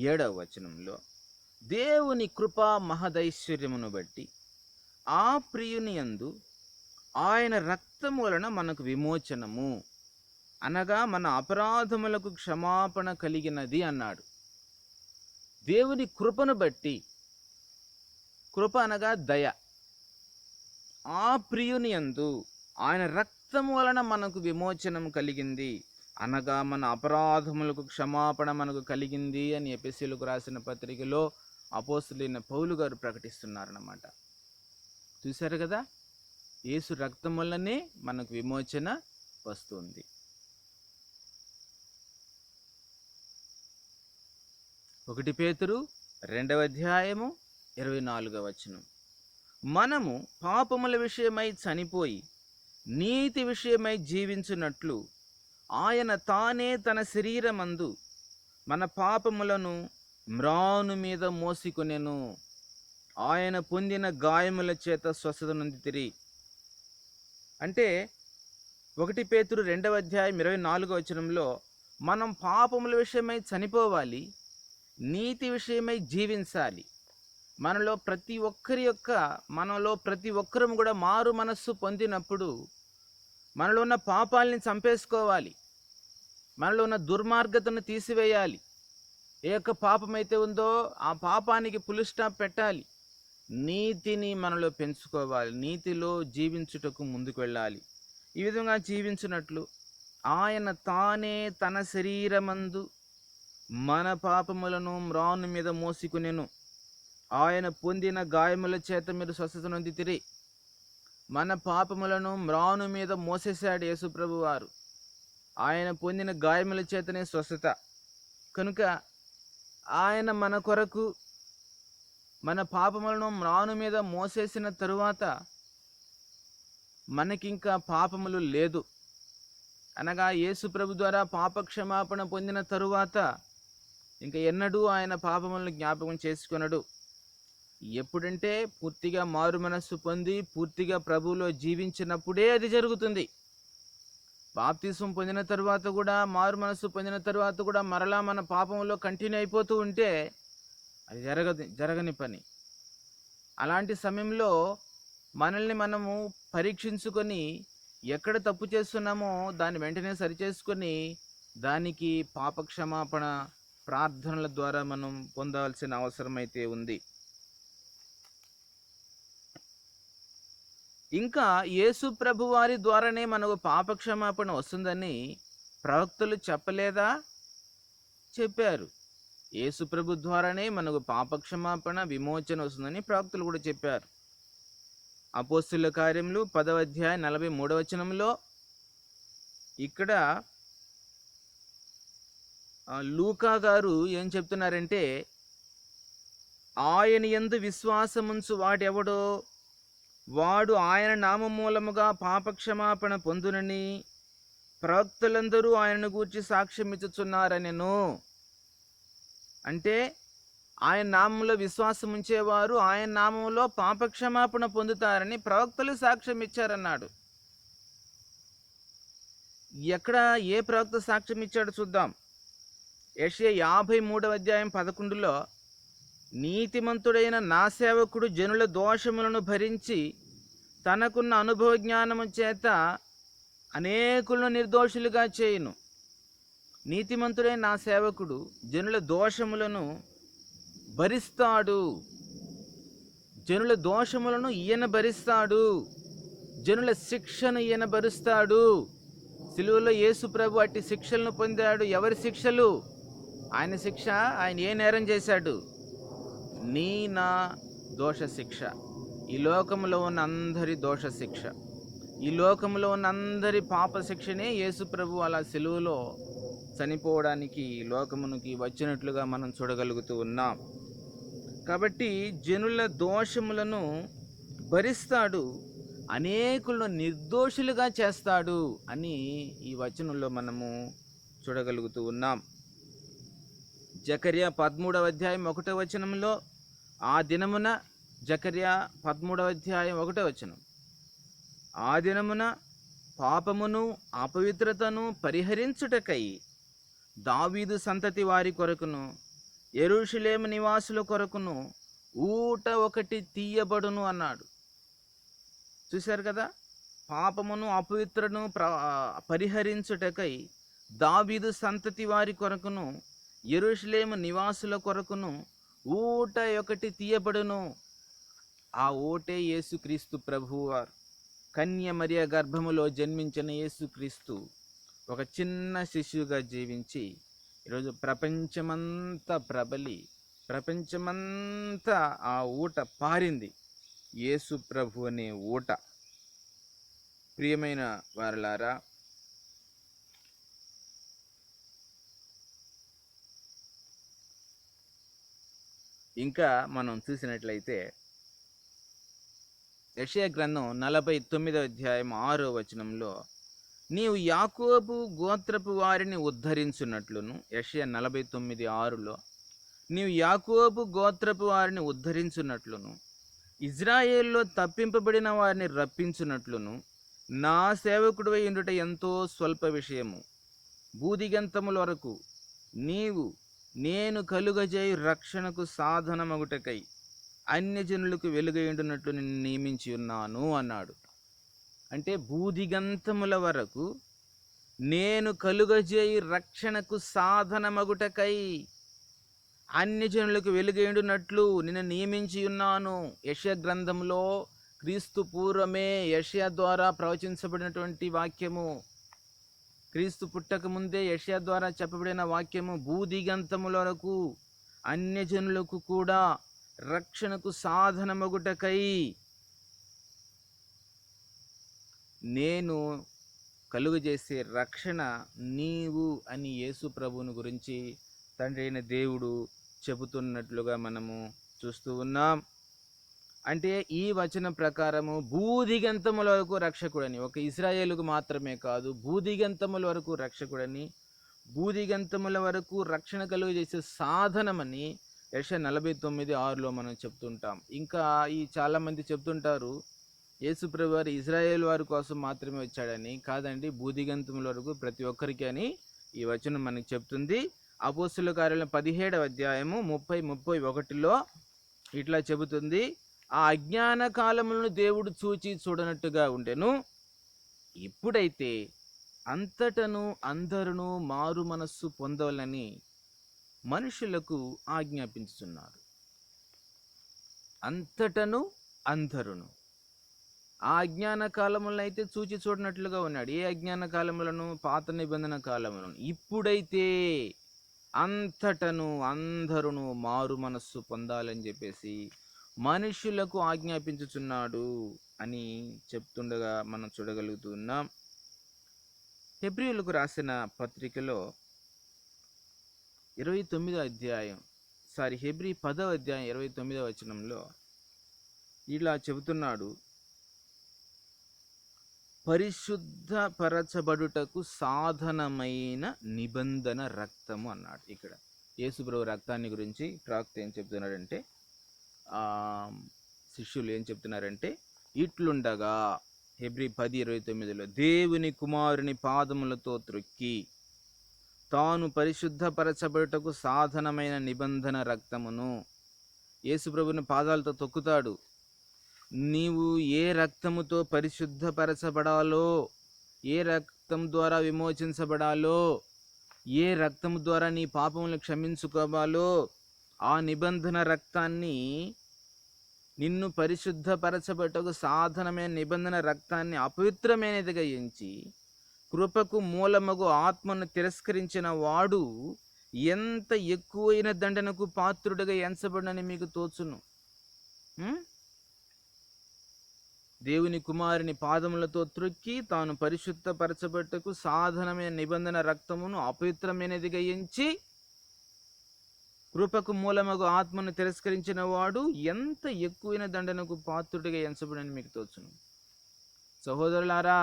Speaker 1: 7వ వచనంలో, దేవుని కృపా మహదైశ్వర్యమును బట్టి ఆ ప్రియుని యందు ఆయన రక్తము వలన మనకు విమోచనము, అనగా మన అపరాధములకు క్షమాపణ కలిగినది అన్నాడు. దేవుని కృపను బట్టి, కృప అనగా దయ, ఆ ప్రియుని యందు ఆయన రక్తము వలన మనకు విమోచనం కలిగింది, అనగా మన అపరాధములకు క్షమాపణ మనకు కలిగింది అని ఎఫెసీయులకు రాసిన పత్రికలో అపోస్తలుడైన పౌలు గారు ప్రకటిస్తున్నారన్నమాట. చూశారు కదా, యేసు రక్తం వల్లనే మనకు విమోచన వస్తుంది. 1 పేతురు 2వ అధ్యాయము 24వ వచనం, మనము పాపముల విషయమై చనిపోయి నీతి విషయమై జీవించున్నట్లు ఆయన తానే తన శరీరమందు మన పాపములను మ్రాను మీద మోసికొనెను, ఆయన పొందిన గాయముల చేత స్వస్థత నొందితిరి. అంటే 1 పేతురు 2వ అధ్యాయం 24వ వచనంలో మనం పాపముల విషయమై చనిపోవాలి, నీతి విషయమై జీవించాలి. మనలో ప్రతి ఒక్కరం కూడా మారు మనస్సు పొందినప్పుడు మనలో ఉన్న పాపాలని చంపేసుకోవాలి, మనలో ఉన్న దుర్మార్గతను తీసివేయాలి. ఏ యొక్క పాపమైతే ఉందో ఆ పాపానికి ఫుల్ స్టాప్ పెట్టాలి. నీతిని మనలో పెంచుకోవాలి, నీతిలో జీవించుటకు ముందుకు వెళ్ళాలి. ఈ విధంగా జీవించినట్లు ఆయన తానే తన శరీరమందు మన పాపములను మ్రాను మీద మోసికొనెను, ఆయన పొందిన గాయముల చేత మీరు స్వస్థత నొందితిరి. మన పాపములను మ్రాను మీద మోసేశాడు యేసుప్రభు వారు. ఆయన పొందిన గాయముల చేతనే స్వస్థత. కనుక ఆయన మన కొరకు మన పాపములను మ్రాను మీద మోసేసిన తరువాత మనకింకా పాపములు లేదు, అనగా యేసుప్రభు ద్వారా పాపక్షమాపణ పొందిన తరువాత ఇంకా ఎన్నడూ ఆయన పాపములను జ్ఞాపకం చేసుకొనడు. ఎప్పుడంటే పూర్తిగా మారు మనస్సు పొంది పూర్తిగా ప్రభువులో జీవించినప్పుడే అది జరుగుతుంది. బాప్తిసం పొందిన తర్వాత కూడా, మారు మనస్సు పొందిన తర్వాత కూడా మరలా మన పాపంలో కంటిన్యూ అయిపోతూ ఉంటే అది జరగని పని. అలాంటి సమయంలో మనల్ని మనము పరీక్షించుకొని ఎక్కడ తప్పు చేస్తున్నామో దాన్ని వెంటనే సరిచేసుకొని దానికి పాపక్షమాపణ ప్రార్థనల ద్వారా మనం పొందాల్సిన అవసరం అయితే ఉంది. ఇంకా యేసు ప్రభు వారి ద్వారానే మనకు పాపక్షమాపణ వస్తుందని ప్రవక్తలు చెప్పలేదా? చెప్పారు. యేసు ప్రభు ద్వారానే మనకు పాపక్షమాపణ విమోచన వస్తుందని ప్రవక్తలు కూడా చెప్పారు. అపోస్తలుల కార్యములు 10వ అధ్యాయం 43వ వచనంలో ఇక్కడ లూకా గారు ఏం చెప్తున్నారంటే, ఆయన యందు విశ్వాసముంచు వాడెవడో వాడు ఆయన నామం మూలముగా పాపక్షమాపణ పొందునని ప్రవక్తలందరూ ఆయనను గూర్చి సాక్ష్యం ఇచ్చుచున్నారనెను. అంటే ఆయన నామంలో విశ్వాసం ఉంచేవారు ఆయన నామంలో పాపక్షమాపణ పొందుతారని ప్రవక్తలు సాక్ష్యం ఇచ్చారన్నాడు. ఎక్కడ ఏ ప్రవక్త సాక్ష్యం ఇచ్చాడో చూద్దాం. యెషయా 53వ అధ్యాయం 11లో, నీతిమంతుడైన నా సేవకుడు జనుల దోషములను భరించి తనకున్న అనుభవ జ్ఞానము చేత అనేకులను నిర్దోషులుగా చేయును. నీతిమంతుడైన నా సేవకుడు జనుల దోషములను భరిస్తాడు. జనుల దోషములను ఈయన భరిస్తాడు, జనుల శిక్షను ఈయన భరిస్తాడు. సిలువలో యేసు ప్రభు అట్టి శిక్షలను పొందాడు. ఎవరి శిక్షలు? ఆయన శిక్ష. ఆయన ఏ నేరం చేశాడు? నీ నా దోష శిక్ష. ఈ లోకములో ఉన్న అందరి దోష శిక్ష, ఈ లోకములో ఉన్న అందరి పాప శిక్షనే యేసు ప్రభు అలా సిలువలో చనిపోవడానికి ఈ లోకమునికి వచ్చినట్లుగా మనం చూడగలుగుతూ ఉన్నాం. కాబట్టి జనుల దోషములను భరిస్తాడు, అనేకులను నిర్దోషులుగా చేస్తాడు అని ఈ వచనంలో మనము చూడగలుగుతూ ఉన్నాం. జకర్యా 13వ అధ్యాయం 1వ వచనంలో, ఆ దినమున, జకర్యా 13వ అధ్యాయం 1వ వచనం, ఆ దినమున పాపమును అపవిత్రతను పరిహరించుటకై దావీదు సంతతి వారి కొరకును యెరూషలేము నివాసుల కొరకును ఊట ఒకటి తీయబడును అన్నాడు. చూశారు కదా, పాపమును అపవిత్రను పరిహరించుటకై దావీదు సంతతి వారి కొరకును యెరూషలేము నివాసుల కొరకును ఊట ఒకటి తీయబడును. ఆ ఊటే యేసుక్రీస్తు ప్రభువారు. కన్య మరియ గర్భములో జన్మించిన యేసుక్రీస్తు ఒక చిన్న శిశువుగా జీవించి ఈరోజు ప్రపంచమంతా ప్రబలి, ప్రపంచమంతా ఆ ఊట పారింది, యేసు ప్రభు అనే ఊట. ప్రియమైన వారలారా, ఇంకా మనం చూసినట్లయితే యెషయా గ్రంథం 49వ అధ్యాయం 6వ వచనంలో, నీవు యాకోబు గోత్రపు వారిని ఉద్ధరించున్నట్లును, యెషయా 49:6లో, నీవు యాకోబు గోత్రపు వారిని ఉద్ధరించున్నట్లును, ఇజ్రాయేల్లో తప్పింపబడిన వారిని రప్పించున్నట్లును, నా సేవకుడు ఉండుట ఎంతో స్వల్ప విషయము. భూదిగంతముల వరకు నేను కలుగజేయు రక్షణకు సాధనమగుటకై అన్యజనులకు వెలుగయుండునట్లు నిన్ను నియమించి ఉన్నాను అన్నాడు. అంటే భూదిగంతముల వరకు నేను కలుగజేయు రక్షణకు సాధనమగుటకై అన్యజనులకు వెలుగయుండునట్లు నిన్ను నియమించి ఉన్నాను. యెషయా గ్రంథంలో క్రీస్తు పూర్వమే యెషయా ద్వారా ప్రవచించబడినటువంటి వాక్యము, క్రీస్తు పుట్టక ముందే యెషయా ద్వారా చెప్పబడిన వాక్యము, భూదిగంతముల వరకు అన్యజనులకు కూడా రక్షణకు సాధనమగుటకై నేను కలుగజేసే రక్షణ నీవు అని యేసు ప్రభువుని గురించి తండ్రి అయిన దేవుడు చెబుతున్నట్లుగా మనము చూస్తూ ఉన్నాం. అంటే ఈ వచనం ప్రకారము భూదిగంతముల వరకు రక్షకుడని, ఒక ఇశ్రాయేలుకు మాత్రమే కాదు, భూదిగంతముల వరకు రక్షకుడని, భూదిగంతముల వరకు రక్షణ కలుగజేసే సాధనమని యెషయా 49:6లో మనం చెప్తుంటాం. ఇంకా చాలామంది చెప్తుంటారు యేసు ప్రభు వారు ఇజ్రాయేల్ వారి కోసం మాత్రమే వచ్చాడని. కాదండి, భూదిగంతముల వరకు ప్రతి ఒక్కరికి అని ఈ వచనం మనకి చెప్తుంది. అపోస్తలుల కార్యాలయం 17వ అధ్యాయము 30-31లో ఇట్లా చెబుతుంది, ఆ అజ్ఞాన కాలములను దేవుడు చూచి చూడనట్టుగా ఉండెను, ఇప్పుడైతే అంతటను అందరును మారు మనస్సు పొందవలని మనుషులకు ఆజ్ఞాపించుతున్నారు. అంతటను అందరును. ఆ అజ్ఞాన కాలములను అయితే చూచి చూడనట్లుగా ఉన్నాడు. ఏ అజ్ఞాన కాలములను? పాత నిబంధన కాలములను. ఇప్పుడైతే అంతటను అందరును మారు మనస్సు పొందాలని చెప్పేసి మనుషులకు ఆజ్ఞాపించుచున్నాడు అని చెప్తుండగా మనం చూడగలుగుతున్నాం. హెబ్రీయులకు రాసిన పత్రికలో 29వ అధ్యాయం హెబ్రీ 10వ అధ్యాయం 29వ వచనంలో ఇలా చెబుతున్నాడు, పరిశుద్ధపరచబడుటకు సాధనమైన నిబంధన రక్తము అన్నాడు. ఇక్కడ యేసుప్రభు రక్తాన్ని గురించి ప్రవక్త ఏం చెప్తున్నాడంటే, శిష్యులు ఏం చెప్తున్నారంటే, ఇట్లుండగా హెబ్రీ 10:29లో, దేవుని కుమారుని పాదములతో త్రొక్కి తాను పరిశుద్ధపరచబడుటకు సాధనమైన నిబంధన రక్తమును. యేసుప్రభుని పాదాలతో తొక్కుతాడు. నీవు ఏ రక్తముతో పరిశుద్ధపరచబడాలో, ఏ రక్తం ద్వారా విమోచించబడాలో, ఏ రక్తము ద్వారా నీ పాపములు క్షమించుకోవాలో ఆ నిబంధన రక్తాన్ని, నిన్ను పరిశుద్ధపరచబడుటకు సాధనమైన నిబంధన రక్తాన్ని అపవిత్రమైనదిగా ఎంచి కృపకు మూలమగు ఆత్మను తిరస్కరించిన వాడు ఎంత ఎక్కువైన దండనకు పాత్రుడిగా ఎంచబడినని మీకు తోచును. దేవుని కుమారుని పాదములతో త్రొక్కి తాను పరిశుద్ధపరచబట్టుకు సాధనమైన నిబంధన రక్తమును అపవిత్రమైనదిగా ఎంచి కృపకు మూలమగు ఆత్మను తిరస్కరించిన వాడు ఎంత ఎక్కువైన దండనకు పాత్రుడిగా ఎంచబడని మీకు తోచును. సహోదరులారా,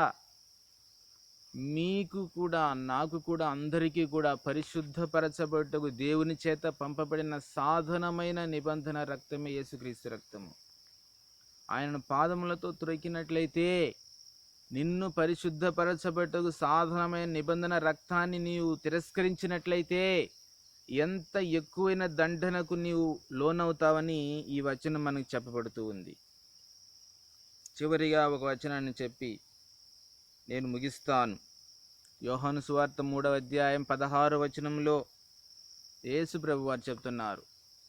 Speaker 1: మీకు కూడా నాకు కూడా అందరికీ కూడా పరిశుద్ధపరచబట్టుకు దేవుని చేత పంపబడిన సాధనమైన నిబంధన రక్తమే యేసుక్రీస్తు రక్తము. ఆయనను పాదములతో త్రొక్కినట్లయితే, నిన్ను పరిశుద్ధపరచబట్టుకు సాధనమైన నిబంధన రక్తాన్ని నీవు తిరస్కరించినట్లయితే ఎంత ఎక్కువైన దండనకు నీవు లోనవుతావని ఈ వచనం మనకు చెప్పబడుతూ ఉంది. చివరిగా ఒక వచనాన్ని చెప్పి నేను ముగిస్తాను. యోహాను సువార్త 3వ అధ్యాయం 16వ వచనంలో యేసు ప్రభు వారు చెప్తున్నారు.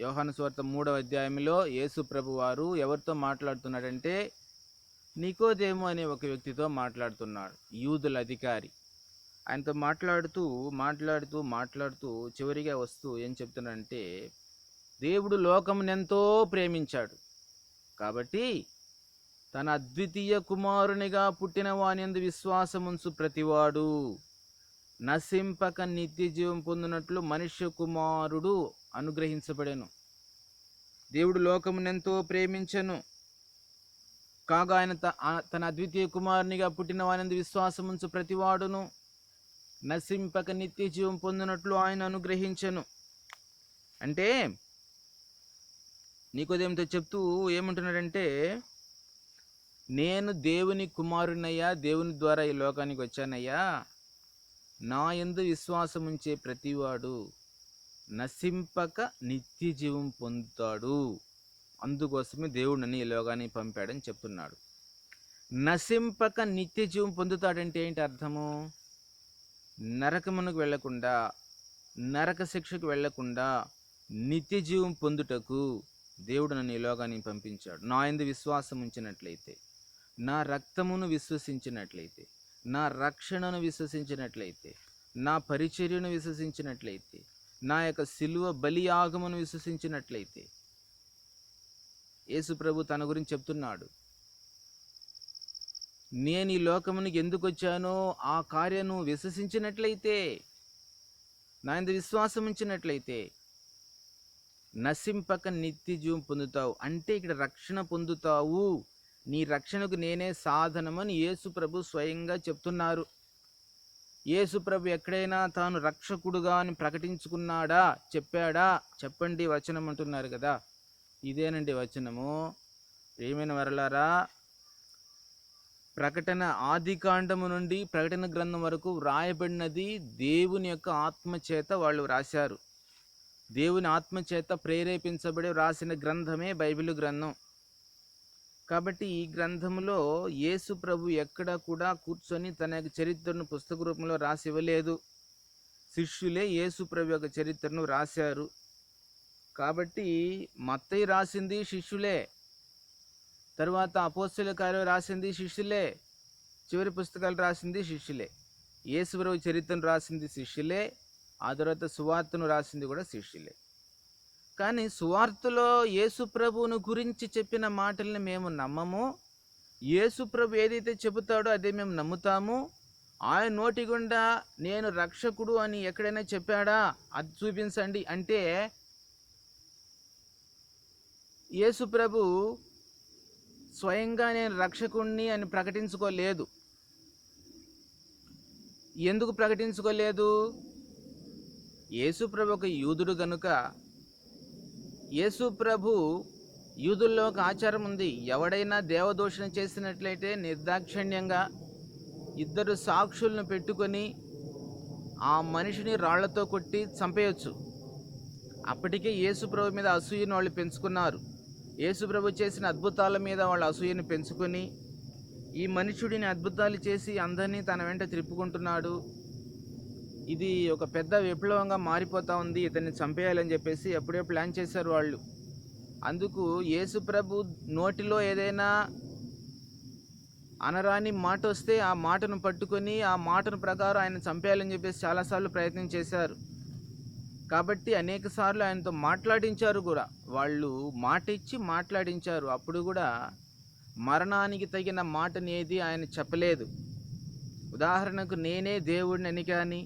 Speaker 1: యోహాను సువార్త 3వ అధ్యాయంలో యేసు ప్రభు వారు ఎవరితో మాట్లాడుతున్నాడంటే, నికోదేము అనే ఒక వ్యక్తితో మాట్లాడుతున్నాడు, యూదుల అధికారి. ఆయనతో మాట్లాడుతూ చివరిగా వస్తూ ఏం చెప్తున్నాడంటే, దేవుడు లోకమునెంతో ప్రేమించాడు కాబట్టి తన అద్వితీయ కుమారునిగా పుట్టిన వానియందు విశ్వాసముంచు ప్రతివాడు నశింపక నిత్య జీవం పొందినట్లు మనుష్య కుమారుడు అనుగ్రహించబడెను. దేవుడు లోకమునెంతో ప్రేమించెను కాగా ఆయన తన అద్వితీయ కుమారునిగా పుట్టిన వానియందు విశ్వాసముంచు ప్రతివాడును నశింపక నిత్య జీవం పొందినట్లు ఆయన అనుగ్రహించెను. అంటే నికోదేముతో చెప్తూ ఏమంటున్నాడంటే, నేను దేవుని కుమారునయ్యా, దేవుని ద్వారా ఈ లోకానికి వచ్చానయ్యా, నా యందు విశ్వాసం ఉంచే ప్రతివాడు నశింపక నిత్య జీవం పొందుతాడు. అందుకోసమే దేవుడు నన్ను ఈ లోకానికి పంపాడని చెప్తున్నాడు. నశింపక నిత్య జీవం పొందుతాడంటే ఏంటి అర్థము? నరకమునకు వెళ్లకుండా, నరక శిక్షకు వెళ్లకుండా నిత్య జీవం పొందుటకు దేవుడు నన్ను ఈ లోకానికి పంపించాడు. నా యందు విశ్వాసం ఉంచినట్లయితే, నా రక్తమును విశ్వసించినట్లయితే, నా రక్షణను విశ్వసించినట్లయితే, నా పరిచర్యను విశ్వసించినట్లయితే, నా యొక్క శిలువ బలియాగమును విశ్వసించినట్లయితే, యేసు ప్రభు తన గురించి చెప్తున్నాడు, నేను ఈ లోకమునికి ఎందుకు వచ్చానో ఆ కార్యను విశ్వసించినట్లయితే, నా యందు విశ్వాసం ఉంచినట్లయితే నశింపక నిత్య జీవం పొందుతావు. అంటే ఇక్కడ రక్షణ పొందుతావు, నీ రక్షణకు నేనే సాధనమని యేసు ప్రభు స్వయంగా చెప్తున్నారు. యేసు ప్రభు ఎక్కడైనా తాను రక్షకుడుగా అని ప్రకటించుకున్నాడా, చెప్పాడా? చెప్పండి వచనం అంటున్నారు కదా. ఇదేనండి వచనము. ప్రియమైన వరలారా, ప్రకటన ఆదికాండము నుండి ప్రకటన గ్రంథం వరకు వ్రాయబడినది దేవుని యొక్క ఆత్మచేత వాళ్ళు రాశారు. దేవుని ఆత్మచేత ప్రేరేపించబడి వ్రాసిన గ్రంథమే బైబిల్ గ్రంథం. కాబట్టి ఈ గ్రంథంలో యేసు ప్రభు ఎక్కడ కూడా కూర్చొని తన యొక్క చరిత్రను పుస్తక రూపంలో రాసి ఇవ్వలేదు. శిష్యులే యేసు ప్రభు యొక్క చరిత్రను రాశారు. కాబట్టి మత్తయి రాసింది శిష్యులే, తర్వాత అపోస్తలుల కార్యాలు రాసింది శిష్యులే, చివరి పుస్తకాలు రాసింది శిష్యులే. యేసు ప్రభు చరిత్రను రాసింది శిష్యులే, ఆ తర్వాత సువార్తను రాసింది కూడా శిష్యులే. కానీ సువార్తలో యేసు ప్రభువును గురించి చెప్పిన మాటల్ని మేము నమ్మము. యేసు ప్రభు ఏదైతే చెబుతాడో అదే మేము నమ్ముతాము. ఆయన నోటి గుండా నేను రక్షకుడు అని ఎక్కడైనా చెప్పాడా, అది చూపించండి అంటే యేసు ప్రభు స్వయంగా నేను రక్షకుణ్ణి అని ప్రకటించుకోలేదు. ఎందుకు ప్రకటించుకోలేదు? యేసు ప్రభు ఒక యూదుడు గనుక. యేసు ప్రభు యూదుల్లో ఒక ఆచారం ఉంది, ఎవడైనా దేవదూషణ చేసినట్లయితే నిర్దాక్షిణ్యంగా 2 సాక్షులను పెట్టుకొని ఆ మనిషిని రాళ్లతో కొట్టి చంపేయచ్చు. అప్పటికే యేసు ప్రభు మీద అసూయను వాళ్ళు పెంచుకున్నారు. యేసు ప్రభు చేసిన అద్భుతాల మీద వాళ్ళు అసూయను పెంచుకొని, ఈ మనుషుడిని అద్భుతాలు చేసి అందరినీ తన వెంట తిప్పుకుంటున్నాడు, ఇది ఒక పెద్ద విప్లవంగా మారిపోతా ఉంది, ఇతన్ని చంపేయాలని చెప్పేసి ఎప్పుడే ప్లాన్ చేశారు వాళ్ళు. అందుకు యేసు ప్రభు నోటిలో ఏదైనా అనరాని మాట వస్తే ఆ మాటను పట్టుకొని ఆ మాటను ప్రకారం ఆయన చంపేయాలని చెప్పేసి చాలాసార్లు ప్రయత్నం చేశారు. కాబట్టి అనేక సార్లు ఆయనతో మాట్లాడించారు కూడా, వాళ్ళు మాట ఇచ్చి మాట్లాడించారు. అప్పుడు కూడా మరణానికి తగిన మాటని ఏది ఆయన చెప్పలేదు. ఉదాహరణకు నేనే దేవుడినని కానీ,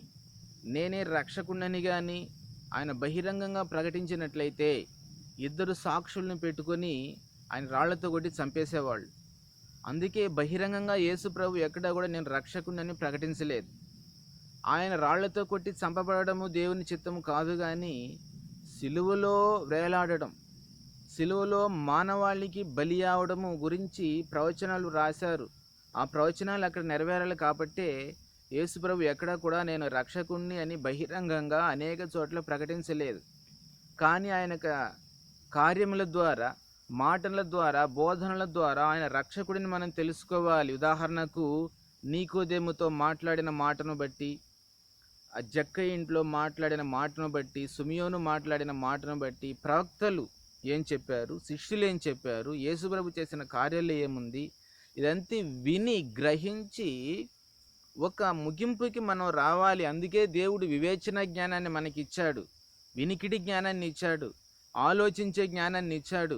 Speaker 1: నేనే రక్షకుడినని కానీ ఆయన బహిరంగంగా ప్రకటించినట్లయితే 2 సాక్షుల్ని పెట్టుకొని ఆయన రాళ్లతో కొట్టి చంపేసేవాళ్ళు. అందుకే బహిరంగంగా యేసు ప్రభు ఎక్కడా కూడా నేను రక్షకుడినని ప్రకటించలేదు. ఆయన రాళ్లతో కొట్టి చంపబడము దేవుని చిత్తము కాదు, కానీ సిలువలో వేలాడడం, సిలువలో మానవాళికి బలి అవడము గురించి ప్రవచనాలు రాశారు. ఆ ప్రవచనాలు అక్కడ నెరవేరాలి కాబట్టే యేసుప్రభు ఎక్కడా కూడా నేను రక్షకుణ్ణి అని బహిరంగంగా అనేక చోట్ల ప్రకటించలేదు. కానీ ఆయన కార్యముల ద్వారా, మాటల ద్వారా, బోధనల ద్వారా ఆయన రక్షకుడిని మనం తెలుసుకోవాలి. ఉదాహరణకు నీకోదేముతో మాట్లాడిన మాటను బట్టి, ఆ జక్క ఇంట్లో మాట్లాడిన మాటను బట్టి, సుమియోను మాట్లాడిన మాటను బట్టి, ప్రవక్తలు ఏం చెప్పారు, శిష్యులు ఏం చెప్పారు, యేసుప్రభు చేసిన కార్యాలు ఏముంది, ఇదంతా విని గ్రహించి ఒక ముగింపుకి మనం రావాలి. అందుకే దేవుడు వివేచన జ్ఞానాన్ని మనకి ఇచ్చాడు, వినికిడి జ్ఞానాన్ని ఇచ్చాడు, ఆలోచించే జ్ఞానాన్ని ఇచ్చాడు.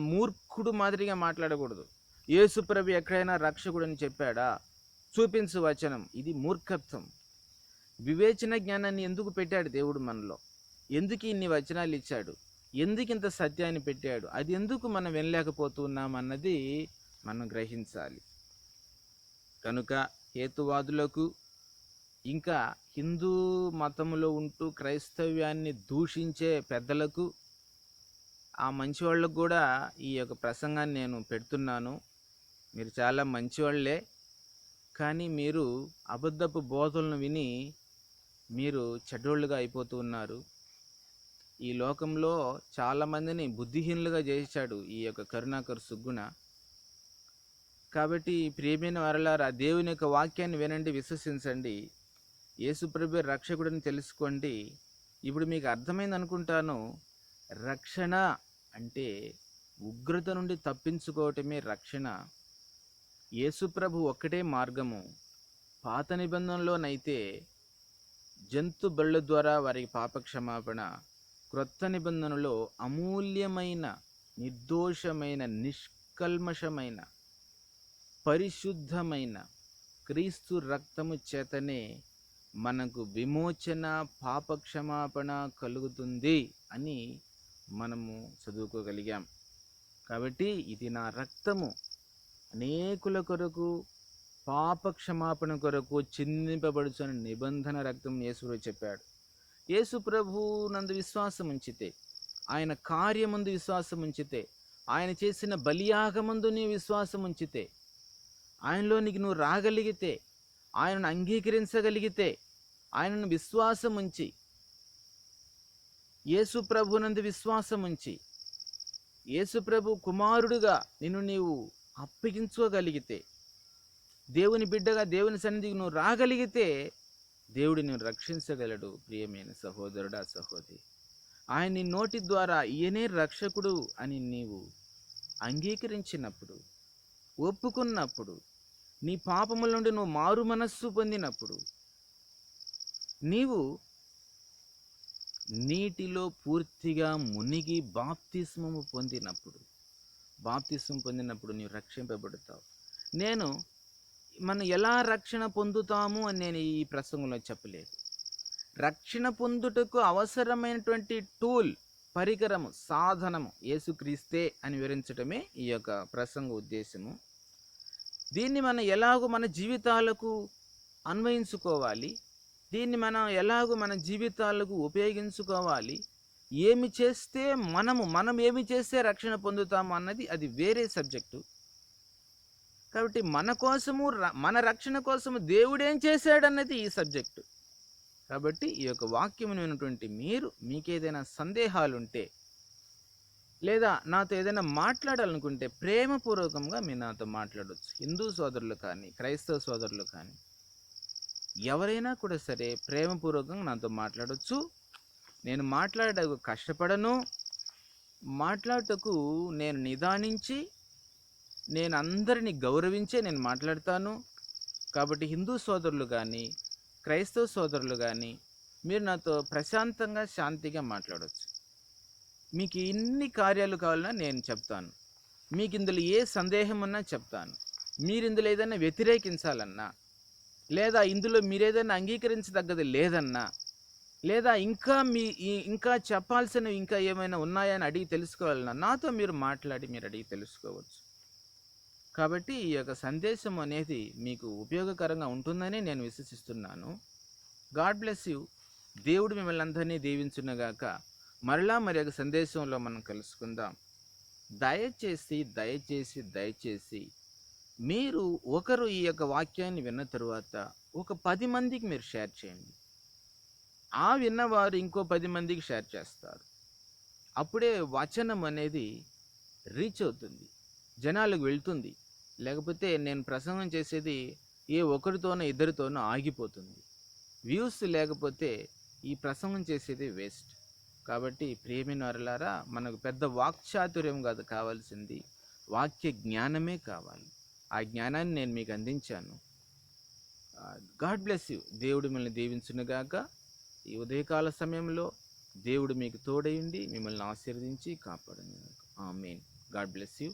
Speaker 1: మూర్ఖుడు మాదిరిగా మాట్లాడకూడదు. యేసుప్రభు ఎక్కడైనా రక్షకుడు అని చెప్పాడా? చూపించు వచనం. ఇది మూర్ఖత్వం. వివేచన జ్ఞానాన్ని ఎందుకు పెట్టాడు దేవుడు మనలో? ఎందుకు ఇన్ని వచనాలు ఇచ్చాడు? ఎందుకు ఇంత సత్యాన్ని పెట్టాడు? అది ఎందుకు మనం వినలేకపోతున్నాం అన్నది మనం గ్రహించాలి. కనుక హేతువాదులకు, ఇంకా హిందూ మతంలో ఉంటూ క్రైస్తవ్యాన్ని దూషించే పెద్దలకు, ఆ మంచి వాళ్ళకు కూడా ఈ యొక్క ప్రసంగాన్ని నేను పెడుతున్నాను. మీరు చాలా మంచివాళ్లే, కానీ మీరు అబద్ధపు బోధలను విని మీరు చెడ్డోళ్ళుగా అయిపోతూ ఉన్నారు. ఈ లోకంలో చాలామందిని బుద్ధిహీనులుగా చేశాడు ఈ యొక్క కరుణాకర్ సుగ్గుణ. కాబట్టి ప్రియమైన వారలారా, దేవుని యొక్క వాక్యాన్ని వినండి, విశ్వసించండి, యేసుప్రభు రక్షకుడిని తెలుసుకోండి. ఇప్పుడు మీకు అర్థమైంది అనుకుంటాను. రక్షణ అంటే ఉగ్రత నుండి తప్పించుకోవటమే రక్షణ. యేసుప్రభు ఒక్కటే మార్గము. పాత నిబంధనలోనైతే జంతు బళ్ళ ద్వారా వారికి పాపక్షమాపణ, క్రొత్త నిబంధనలో అమూల్యమైన, నిర్దోషమైన, నిష్కల్మషమైన, పరిశుద్ధమైన క్రీస్తు రక్తము చేతనే మనకు విమోచన, పాపక్షమాపణ కలుగుతుంది అని మనము చదువుకోగలిగాం. కాబట్టి ఇది నా రక్తము, అనేకుల కొరకు పాపక్షమాపణ కొరకు చిందింపబడుచున్న నిబంధన రక్తం యేసుప్రభు చెప్పాడు. యేసుప్రభు నందు విశ్వాసం ఉంచితే, ఆయన కార్యమందు విశ్వాసం ఉంచితే, ఆయన చేసిన బలియాగమందు నీ విశ్వాసం ఉంచితే, ఆయనలోనికి నువ్వు రాగలిగితే, ఆయనను అంగీకరించగలిగితే, ఆయనను విశ్వాసం ఉంచి, యేసుప్రభునందు విశ్వాసం ఉంచి, యేసుప్రభు కుమారుడుగా నిన్ను నీవు అప్పగించుకోగలిగితే, దేవుని బిడ్డగా దేవుని సన్నిధికి నువ్వు రాగలిగితే దేవుడు నిన్ను రక్షించగలడు. ప్రియమైన సహోదరుడా, సహోదరి, ఆయన నీ నోటి ద్వారా ఈయనే రక్షకుడు అని నీవు అంగీకరించినప్పుడు, ఒప్పుకున్నప్పుడు, నీ పాపముల నుండి నువ్వు మారు మనస్సు పొందినప్పుడు, నీవు నీటిలో పూర్తిగా మునిగి బాప్తిస్మము పొందినప్పుడు నీవు రక్షింపబడతావు. మనం ఎలా రక్షణ పొందుతాము అని నేను ఈ ప్రసంగంలో చెప్పలేదు. రక్షణ పొందుటకు అవసరమైనటువంటి టూల్, పరికరము, సాధనము యేసుక్రీస్తే అని వివరించడమే ఈ యొక్క ప్రసంగ ఉద్దేశము. దీన్ని మనం ఎలాగో మన జీవితాలకు అన్వయించుకోవాలి, దీన్ని మనం ఎలాగో మన జీవితాలకు ఉపయోగించుకోవాలి, ఏమి చేస్తే మనం ఏమి చేస్తే రక్షణ పొందుతాము అన్నది అది వేరే సబ్జెక్టు. కాబట్టి మన కోసము, మన రక్షణ కోసము దేవుడేం చేశాడన్నది ఈ సబ్జెక్టు. కాబట్టి ఈ యొక్క వాక్యమును విన్నటువంటి మీకేదైనా సందేహాలుంటే, లేదా నాతో ఏదైనా మాట్లాడాలనుకుంటే ప్రేమపూర్వకంగా మీరు నాతో మాట్లాడవచ్చు. హిందూ సోదరులు కానీ, క్రైస్తవ సోదరులు కానీ, ఎవరైనా కూడా సరే ప్రేమపూర్వకంగా నాతో మాట్లాడవచ్చు. నేను మాట్లాడటకు కష్టపడను, మాట్లాడటకు నేను నిదానించి, నేను అందరినీ గౌరవించే నేను మాట్లాడతాను. కాబట్టి హిందూ సోదరులు కానీ, క్రైస్తవ సోదరులు కానీ, మీరు నాతో ప్రశాంతంగా, శాంతిగా మాట్లాడవచ్చు. మీకు ఎన్ని కార్యాలు కావాలన్నా నేను చెప్తాను. మీకు ఇందులో ఏ సందేహం ఉన్నా చెప్తాను. మీరు ఇందులో ఏదైనా వ్యతిరేకించాలన్నా, లేదా ఇందులో మీరేదైనా అంగీకరించదగ్గది లేదన్నా, లేదా ఇంకా చెప్పాల్సినవి ఇంకా ఏమైనా ఉన్నాయని అడిగి తెలుసుకోవాలన్నా నాతో మీరు మాట్లాడి మీరు అడిగి తెలుసుకోవచ్చు. కాబట్టి ఈ యొక్క సందేశం అనేది మీకు ఉపయోగకరంగా ఉంటుందని నేను విశ్వసిస్తున్నాను. God bless you. దేవుడు మిమ్మల్ని అందరినీ దీవించునుగాక. మరలా మరి యొక్క సందేశంలో మనం కలుసుకుందాం. దయచేసి దయచేసి దయచేసి మీరు ఒకరు ఈ యొక్క వాక్యాన్ని విన్న తరువాత ఒక 10 మందికి మీరు షేర్ చేయండి. ఆ విన్నవారు ఇంకో 10 మందికి షేర్ చేస్తారు. అప్పుడే వచనం అనేది రీచ్ అవుతుంది, జనాలకు వెళ్తుంది. లేకపోతే నేను ప్రసంగం చేసేది ఏ ఒకరితోనో ఇద్దరితోనో ఆగిపోతుంది. వ్యూస్ లేకపోతే ఈ ప్రసంగం చేసేది వేస్ట్. కాబట్టి ప్రియమైన వారలారా, మనకు పెద్ద వాక్చాతుర్యం కాదు కావాల్సింది, వాక్య జ్ఞానమే కావాలి. ఆ జ్ఞానాన్ని నేను మీకు అందించాను. God bless you. దేవుడు మిమ్మల్ని దీవించునుగాక. ఈ ఉదయకాల సమయంలో దేవుడు మీకు తోడయుండి మిమ్మల్ని ఆశీర్వదించి కాపాడును. ఆమేన్. God bless you.